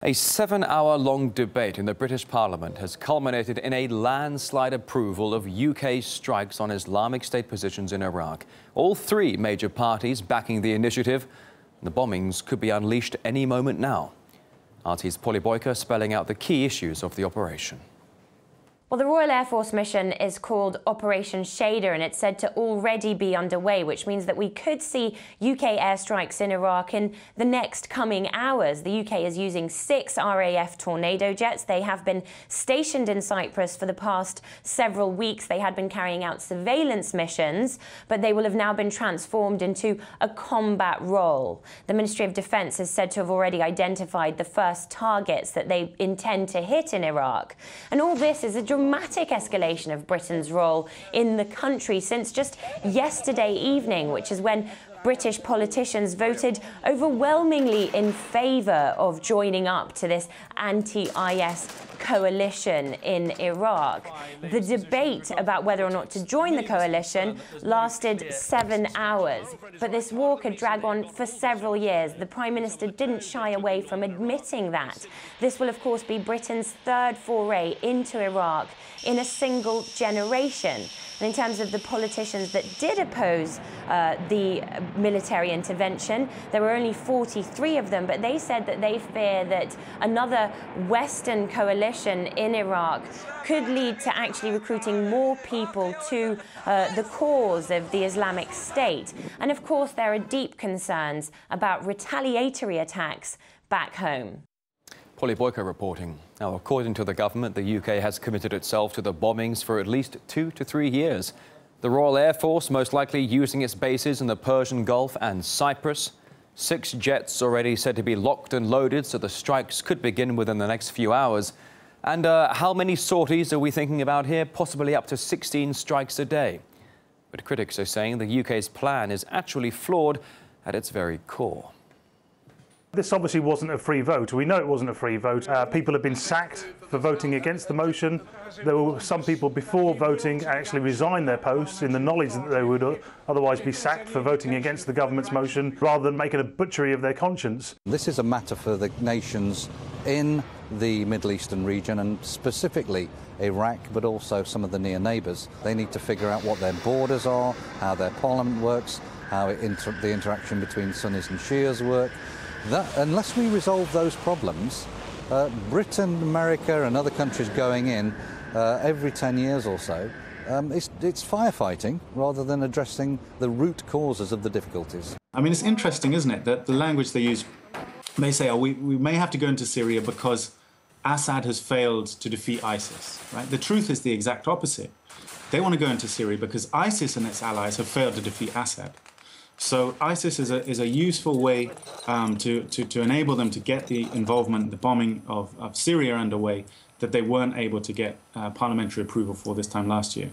A 7-hour-long debate in the British Parliament has culminated in a landslide approval of UK strikes on Islamic State positions in Iraq. All three major parties backing the initiative. The bombings could be unleashed any moment now. RT's Polly Boiko spelling out the key issues of the operation. Well, the Royal Air Force mission is called Operation Shader, and it's said to already be underway, which means that we could see UK airstrikes in Iraq in the next coming hours. The UK is using 6 RAF Tornado jets. They have been stationed in Cyprus for the past several weeks. They had been carrying out surveillance missions, but they will have now been transformed into a combat role. The Ministry of Defence is said to have already identified the first targets that they intend to hit in Iraq. And all this is a dramatic escalation of Britain's role in the country since just yesterday evening, which is when British politicians voted overwhelmingly in favour of joining up to this anti-IS coalition in Iraq. The debate about whether or not to join the coalition lasted 7 hours, but this war could drag on for several years. The Prime Minister didn't shy away from admitting that. This will, of course, be Britain's third foray into Iraq in a single generation. And in terms of the politicians that did oppose the military intervention, there were only 43 of them, but they said that they fear that another Western coalition in Iraq could lead to actually recruiting more people to the cause of the Islamic State. And of course, there are deep concerns about retaliatory attacks back home. Polly Boiko reporting. Now, according to the government, the UK has committed itself to the bombings for at least 2 to 3 years. The Royal Air Force most likely using its bases in the Persian Gulf and Cyprus. 6 jets already said to be locked and loaded, so the strikes could begin within the next few hours. And how many sorties are we thinking about here? Possibly up to 16 strikes a day. But critics are saying the UK's plan is actually flawed at its very core. This obviously wasn't a free vote. We know it wasn't a free vote. People have been sacked for voting against the motion. There were some people before voting actually resigned their posts in the knowledge that they would otherwise be sacked for voting against the government's motion, rather than making a butchery of their conscience. This is a matter for the nations in the Middle Eastern region, and specifically Iraq, but also some of the near neighbours. They need to figure out what their borders are, how their parliament works, how the interaction between Sunnis and Shias work. Unless we resolve those problems, Britain, America and other countries going in every 10 years or so, it's firefighting rather than addressing the root causes of the difficulties. I mean, it's interesting, isn't it, that the language they use, they say, oh, we may have to go into Syria because Assad has failed to defeat ISIS, right? The truth is the exact opposite. They want to go into Syria because ISIS and its allies have failed to defeat Assad. So ISIS is a useful way to enable them to get the involvement, the bombing of Syria underway that they weren't able to get parliamentary approval for this time last year.